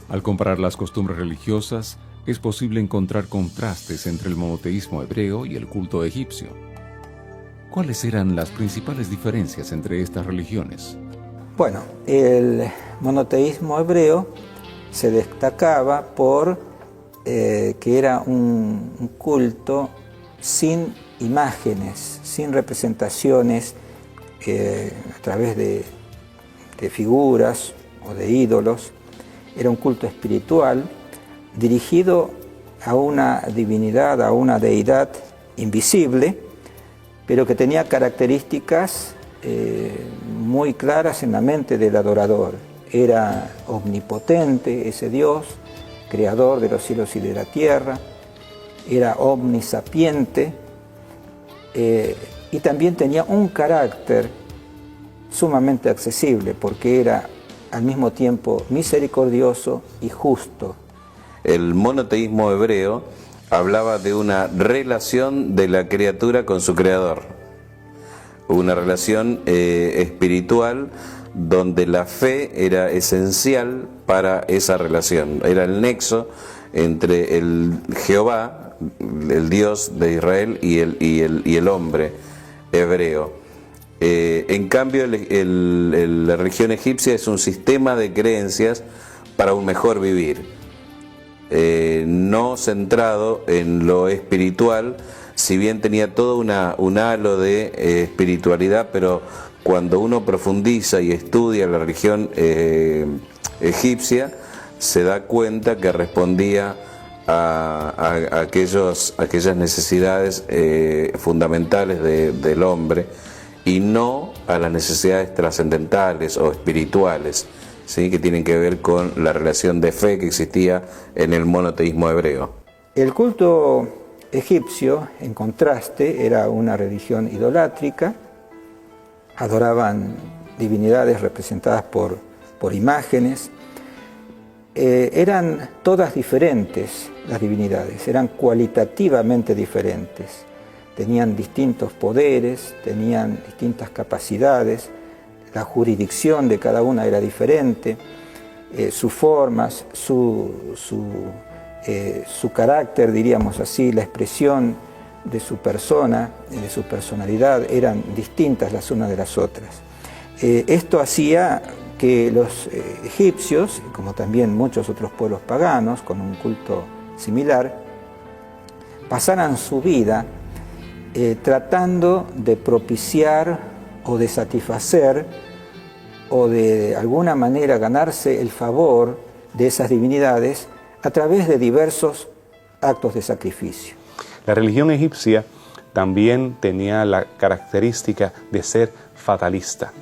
Al comparar las costumbres religiosas, es posible encontrar contrastes entre el monoteísmo hebreo y el culto egipcio. ¿Cuáles eran las principales diferencias entre estas religiones? Bueno, el monoteísmo hebreo se destacaba por que era un culto sin imágenes, sin representaciones a través de figuras o de ídolos. Era un culto espiritual dirigido a una divinidad, a una deidad invisible, pero que tenía características muy claras en la mente del adorador. Era omnipotente ese Dios, creador de los cielos y de la tierra, era omnisapiente y también tenía un carácter sumamente accesible porque era al mismo tiempo misericordioso y justo. El monoteísmo hebreo hablaba de una relación de la criatura con su creador, una relación espiritual donde la fe era esencial para esa relación, era el nexo entre el Jehová, el Dios de Israel, y el hombre hebreo. En cambio, la religión egipcia es un sistema de creencias para un mejor vivir, no centrado en lo espiritual, si bien tenía todo un halo de espiritualidad, pero cuando uno profundiza y estudia la religión egipcia, se da cuenta que respondía a aquellas necesidades fundamentales del hombre y no a las necesidades trascendentales o espirituales, ¿sí?, que tienen que ver con la relación de fe que existía en el monoteísmo hebreo. El culto egipcio, en contraste, era una religión idolátrica. Adoraban divinidades representadas por imágenes. Eran todas diferentes las divinidades, eran cualitativamente diferentes. Tenían distintos poderes, tenían distintas capacidades, la jurisdicción de cada una era diferente, sus formas, su carácter, diríamos así, la expresión de su persona, de su personalidad, eran distintas las unas de las otras. Esto hacía que los egipcios, como también muchos otros pueblos paganos con un culto similar, pasaran su vida tratando de propiciar o de satisfacer o de alguna manera ganarse el favor de esas divinidades a través de diversos actos de sacrificio. La religión egipcia también tenía la característica de ser fatalista.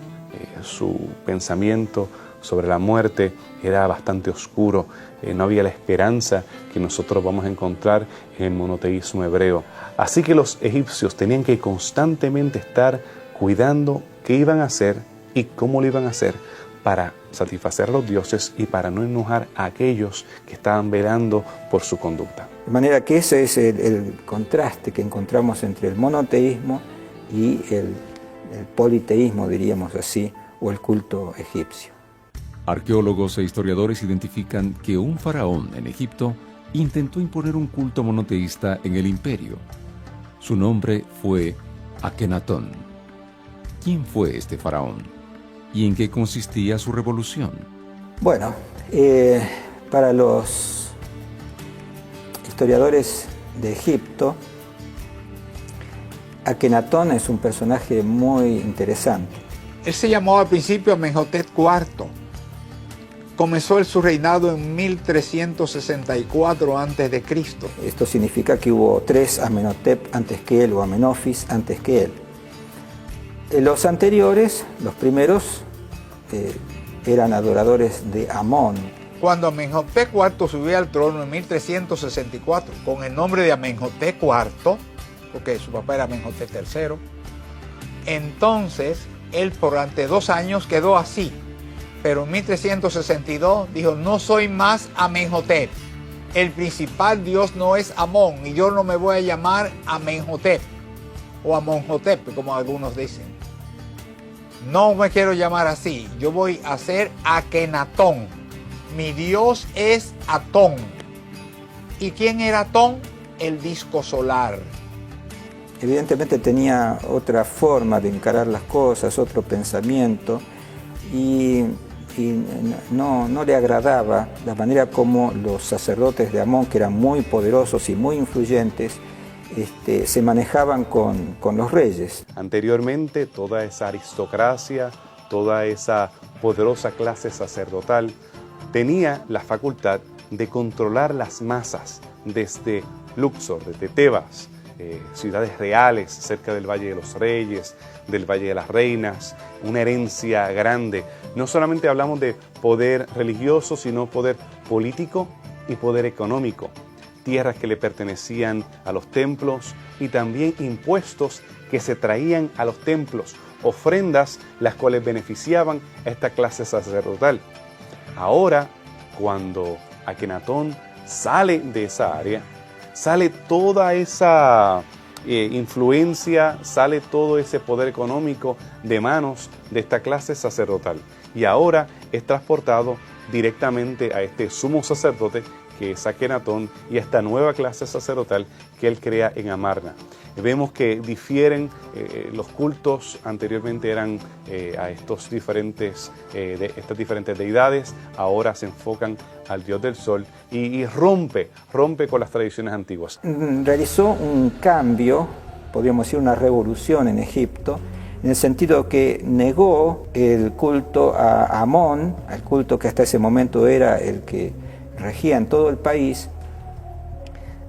Su pensamiento sobre la muerte era bastante oscuro. No había la esperanza que nosotros vamos a encontrar en el monoteísmo hebreo. Así que los egipcios tenían que constantemente estar cuidando qué iban a hacer y cómo lo iban a hacer para satisfacer a los dioses y para no enojar a aquellos que estaban velando por su conducta. De manera que ese es el contraste que encontramos entre el monoteísmo y el politeísmo, diríamos así, o el culto egipcio. Arqueólogos e historiadores identifican que un faraón en Egipto intentó imponer un culto monoteísta en el imperio. Su nombre fue Akenatón. ¿Quién fue este faraón? ¿Y en qué consistía su revolución? Bueno, para los historiadores de Egipto, Akenatón es un personaje muy interesante. Él se llamó al principio Amenhotep IV. Comenzó su reinado en 1364 a.C. Esto significa que hubo 3 Amenhotep antes que él, o Amenofis antes que él. Los anteriores, los primeros, eran adoradores de Amón. Cuando Amenhotep IV subió al trono en 1364 con el nombre de Amenhotep IV, porque su papá era Amenhotep III, entonces él durante 2 años quedó así, pero en 1362 dijo: no soy más Amenhotep, el principal dios no es Amón y yo no me voy a llamar Amenhotep o Amonhotep como algunos dicen. No me quiero llamar así, yo voy a ser Akenatón. mi Dios es Atón. ¿Y quién era Atón? El disco solar. Evidentemente tenía otra forma de encarar las cosas, otro pensamiento, y no le agradaba la manera como los sacerdotes de Amón, que eran muy poderosos y muy influyentes, se manejaban con los reyes. Anteriormente, toda esa aristocracia, toda esa poderosa clase sacerdotal tenía la facultad de controlar las masas desde Luxor, desde Tebas, ciudades reales cerca del Valle de los Reyes, del Valle de las Reinas, una herencia grande. No solamente hablamos de poder religioso, sino poder político y poder económico. Tierras que le pertenecían a los templos y también impuestos que se traían a los templos, ofrendas las cuales beneficiaban a esta clase sacerdotal. Ahora, cuando Akenatón sale de esa área, sale toda esa influencia, sale todo ese poder económico de manos de esta clase sacerdotal. Y ahora es transportado directamente a este sumo sacerdote que es Akenatón y a esta nueva clase sacerdotal que él crea en Amarna. Vemos que difieren los cultos, anteriormente eran a estas diferentes deidades, ahora se enfocan al dios del sol y rompe con las tradiciones antiguas. Realizó un cambio, podríamos decir una revolución en Egipto, en el sentido que negó el culto a Amón, el culto que hasta ese momento era el que regía en todo el país,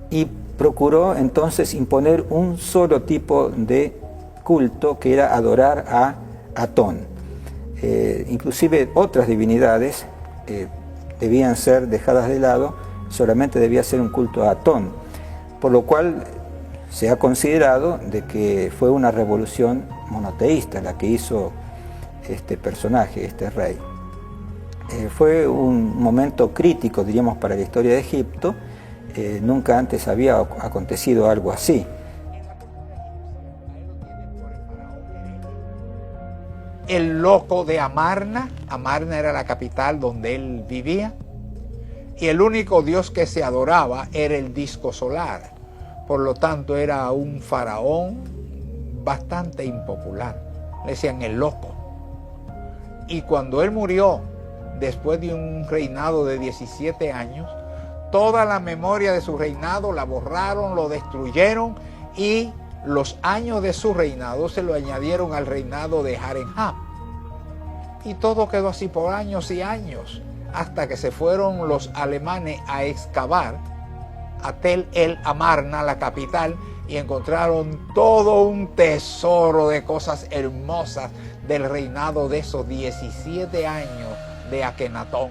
y procuró entonces imponer un solo tipo de culto, que era adorar a Atón. Inclusive otras divinidades debían ser dejadas de lado, solamente debía ser un culto a Atón, por lo cual se ha considerado de que fue una revolución monoteísta la que hizo este personaje, este rey. Fue un momento crítico, diríamos, para la historia de Egipto. Nunca antes había acontecido algo así. El loco de Amarna. Amarna era la capital donde él vivía. Y el único dios que se adoraba era el disco solar. Por lo tanto, era un faraón bastante impopular. Le decían el loco. Y cuando él murió, después de un reinado de 17 años, toda la memoria de su reinado la borraron, lo destruyeron, y los años de su reinado se lo añadieron al reinado de Arenhab. Y todo quedó así por años y años, hasta que se fueron los alemanes a excavar a Tel el Amarna, la capital, y encontraron todo un tesoro de cosas hermosas del reinado de esos 17 años de Akenatón.